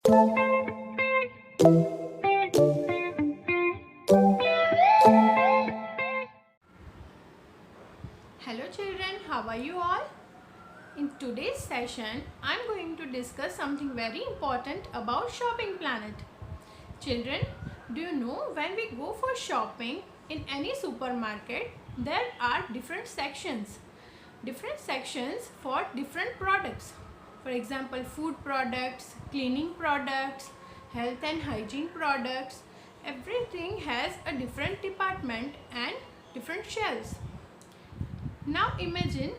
Hello children, how are you all? In today's session, I'm going to discuss something very important about Shopping Planet. Children, do you know when we go for shopping in any supermarket, there are different sections. Different sections for different products. For example, food products, cleaning products, health and hygiene products. Everything has a different department and different shelves. Now imagine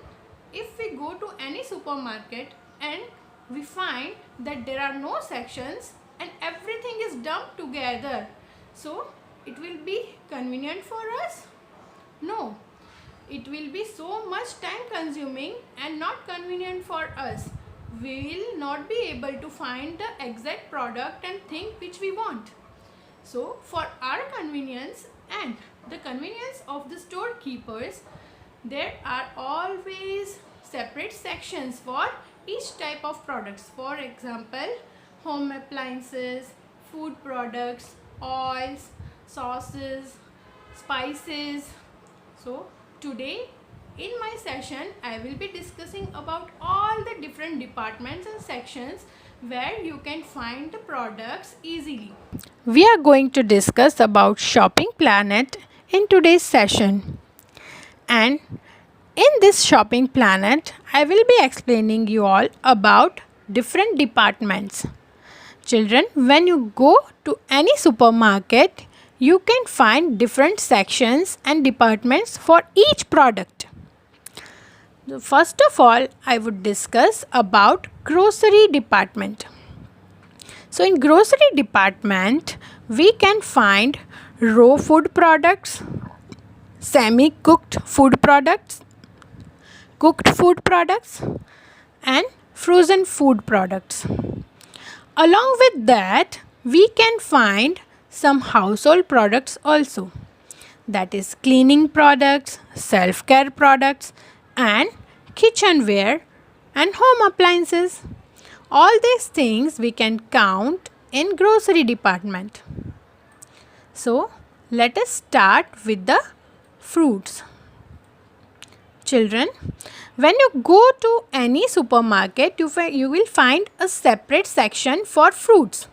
if we go to any supermarket and we find that there are no sections and everything is dumped together. So it will be convenient for us? No. It will be so much time consuming and not convenient for us. We will not be able to find the exact product and thing which we want. So for our convenience and the convenience of the storekeepers, there are always separate sections for each type of products. For example, home appliances, food products, oils, sauces, spices. So today in my session I will be discussing about all the different departments and sections where you can find the products easily. We are going to discuss about Shopping Planet in today's session. And in this Shopping Planet, I will be explaining you all about different departments. Children, when you go to any supermarket, you can find different sections and departments for each product. First of all, I would discuss about grocery department. So in grocery department, we can find raw food products, semi-cooked food products, cooked food products and frozen food products. Along with that, we can find some household products also. That is cleaning products, self-care products and kitchenware and home appliances. All these things we can count in grocery department. So let us start with the fruits. Children, when you go to any supermarket, you will find a separate section for fruits.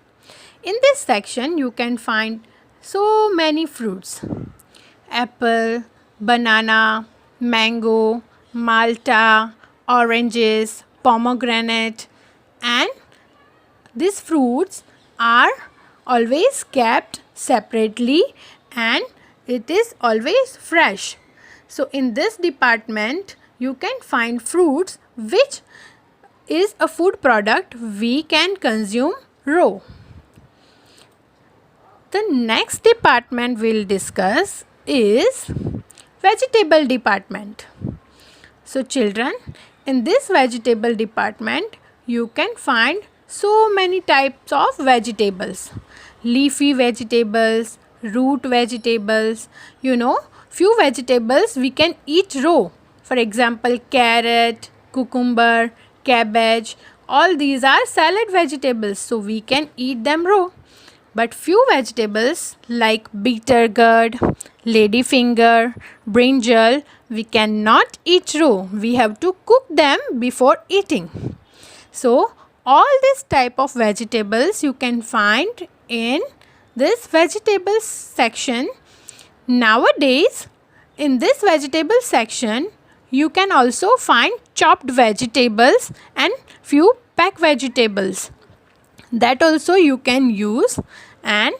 In this section, you can find so many fruits. Apple, banana, mango, malta, oranges, pomegranate, and these fruits are always kept separately and it is always fresh. So in this department, you can find fruits which is a food product we can consume raw. The next department we'll discuss is vegetable department. So children, in this vegetable department, you can find so many types of vegetables. Leafy vegetables, root vegetables, few vegetables we can eat raw. For example, carrot, cucumber, cabbage, all these are salad vegetables, so we can eat them raw. But few vegetables like bitter gourd, ladyfinger, brinjal, we cannot eat raw. We have to cook them before eating. So all this type of vegetables you can find in this vegetables section. Nowadays, in this vegetable section, you can also find chopped vegetables and few packed vegetables. That also you can use, and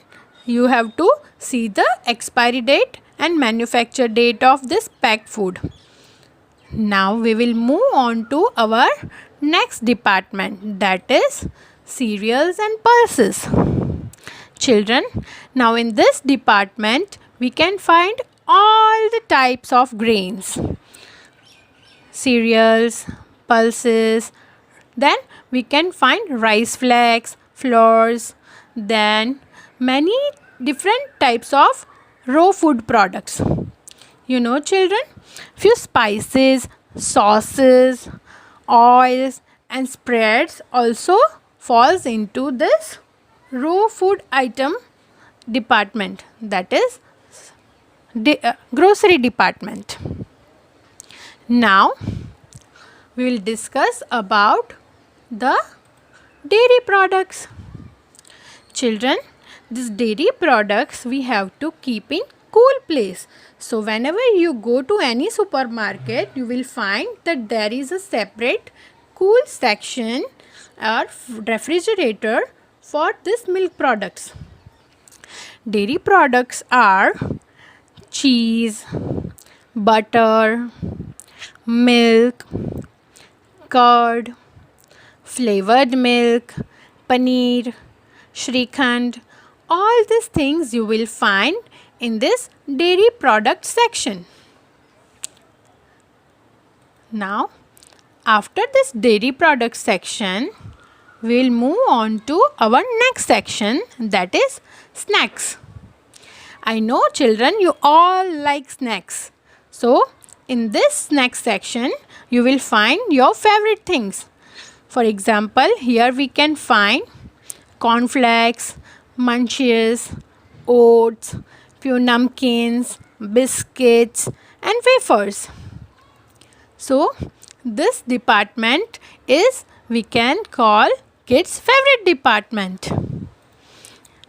you have to see the expiry date and manufacture date of this packed food. Now we will move on to our next department, that is cereals and pulses. Children, now in this department we can find all the types of grains, cereals, pulses, then we can find rice flakes, flours, then many different types of raw food products. Children, few spices, sauces, oils and spreads also falls into this raw food item department, that is grocery department. Now we will discuss about the dairy products. Children, these dairy products we have to keep in cool place. So whenever you go to any supermarket, you will find that there is a separate cool section or refrigerator for this milk products. Dairy products are cheese, butter, milk, curd, flavored milk, paneer, Shrikhand. All these things you will find in this dairy product section. Now, after this dairy product section, we will move on to our next section, that is snacks. I know children, you all like snacks. So, in this snack section, you will find your favorite things. For example, here we can find cornflakes, munchies, oats, few namkins, biscuits and wafers. So, this department is we can call kids' favorite department.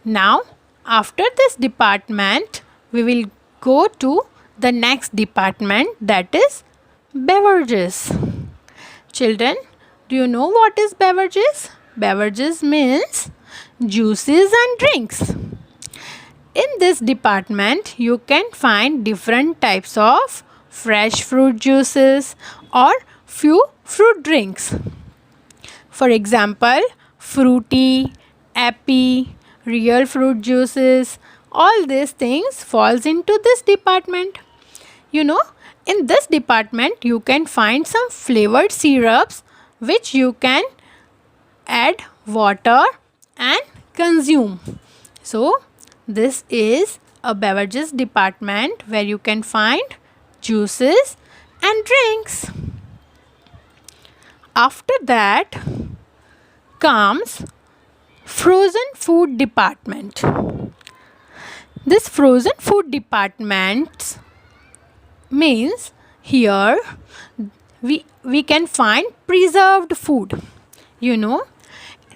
Now, after this department, we will go to the next department, that is beverages. Children, do you know what is beverages? Beverages means juices and drinks. In this department, you can find different types of fresh fruit juices or few fruit drinks. For example, fruity, appy, real fruit juices, all these things falls into this department. You know, in this department, you can find some flavored syrups which you can add water and consume. So, this is a beverages department where you can find juices and drinks. After that comes frozen food department. This frozen food department means here we can find preserved food. You know,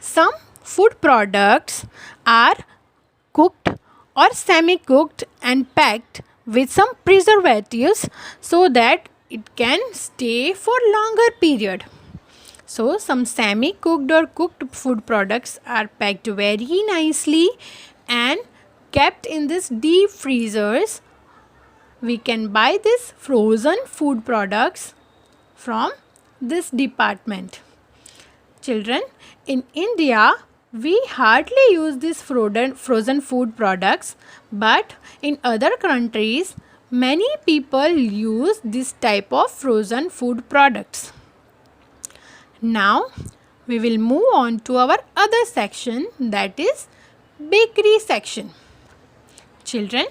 some food products are cooked or semi-cooked and packed with some preservatives so that it can stay for longer period. So some semi-cooked or cooked food products are packed very nicely and kept in this deep freezers. We can buy this frozen food products from this department. Children, in India, we hardly use these frozen food products, but in other countries, many people use this type of frozen food products. Now, we will move on to our other section, that is bakery section. Children,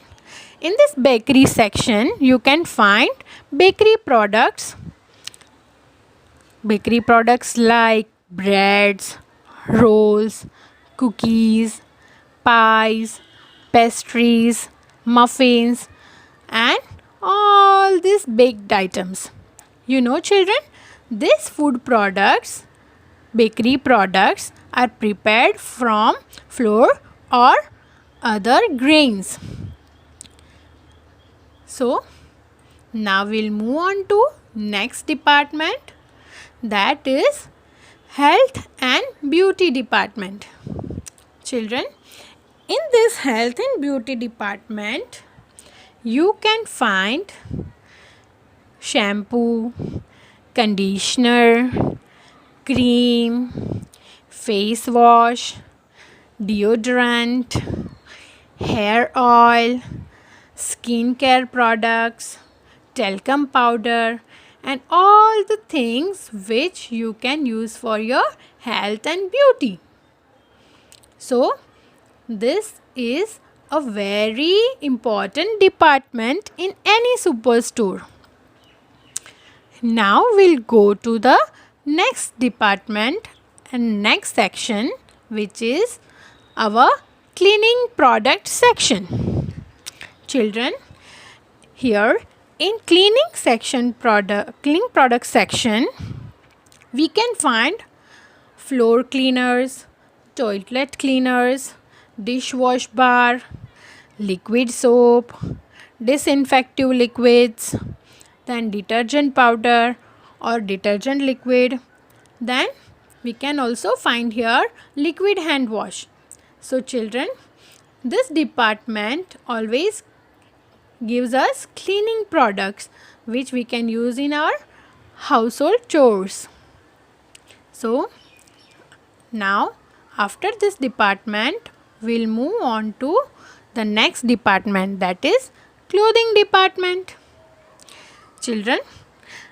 in this bakery section, you can find bakery products. Bakery products like breads, rolls, cookies, pies, pastries, muffins and all these baked items. You know children, these food products, bakery products are prepared from flour or other grains. So, now we'll move on to next department, that is health and beauty department. Children, in this health and beauty department, you can find shampoo, conditioner, cream, face wash, deodorant, hair oil, skincare products, talcum powder and all the things which you can use for your health and beauty. So, this is a very important department in any superstore. Now we'll go to the next department and next section, which is our cleaning product section. Children, here in cleaning product section, we can find floor cleaners, toilet cleaners, dishwash bar, liquid soap, disinfective liquids, then detergent powder or detergent liquid. Then we can also find here liquid hand wash. So children, this department always gives us cleaning products which we can use in our household chores. So now after this department we'll move on to the next department, that is clothing department. Children,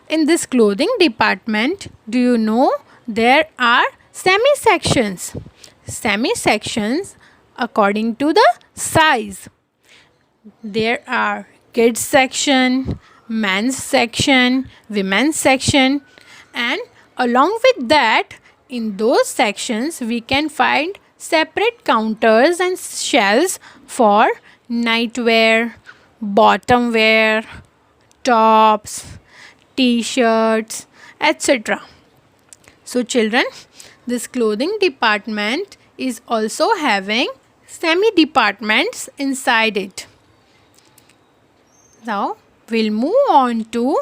in this clothing department, do you know there are semi-sections? Semi-sections according to the size. There are kids section, men's section, women's section, and along with that, in those sections we can find separate counters and shelves for nightwear, bottom wear, tops, t-shirts, etc. So children, this clothing department is also having semi departments inside it. Now we'll move on to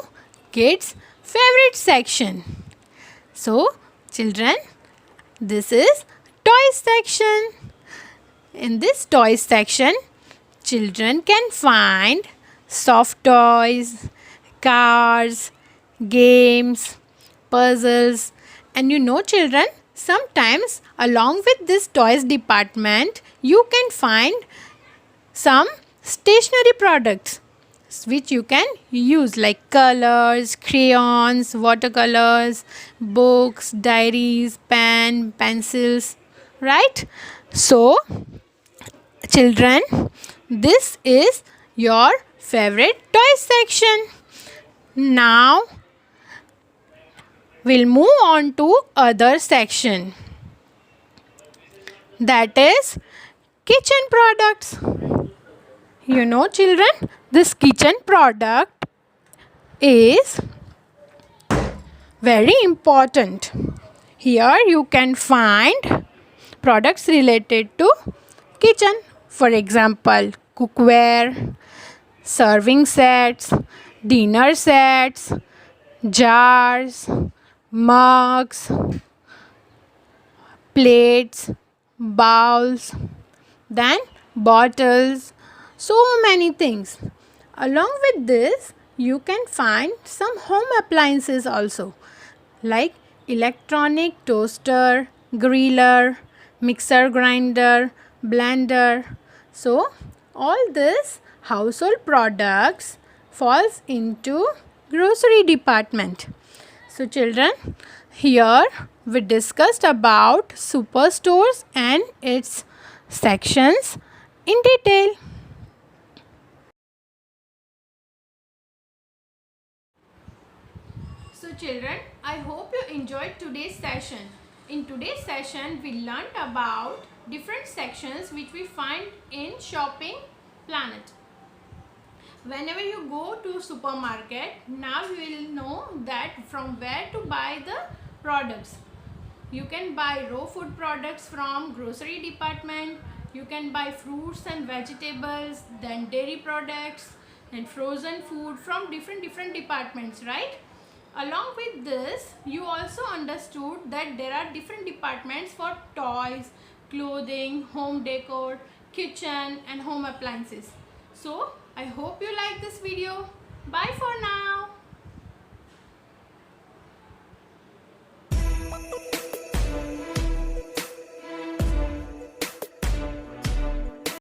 kids favorite section. So children, this is toy section. In this toy section, children can find soft toys, cars, games, puzzles, and you know children, sometimes along with this toys department you can find some stationery products which you can use like colors, crayons, watercolors, books, diaries, pen, pencils, right? So children, this is your favorite toy section. Now we'll move on to other section, that is kitchen products. You know children, this kitchen product is very important. Here you can find products related to kitchen. For example, cookware, serving sets, dinner sets, jars, mugs, plates, bowls, then bottles, so many things. Along with this, you can find some home appliances also, like electronic toaster, griller, mixer grinder, blender. So all this household products falls into grocery department. So children, here we discussed about superstores and its sections in detail. So children, I hope you enjoyed today's session. In today's session, we learned about different sections which we find in shopping planet. Whenever you go to supermarket, now you will know that from where to buy the products. You can buy raw food products from grocery department. You can buy fruits and vegetables, then dairy products, and frozen food from different departments, right? Along with this, you also understood that there are different departments for toys, clothing, home decor, kitchen and home appliances. So I hope you like this video. Bye for now.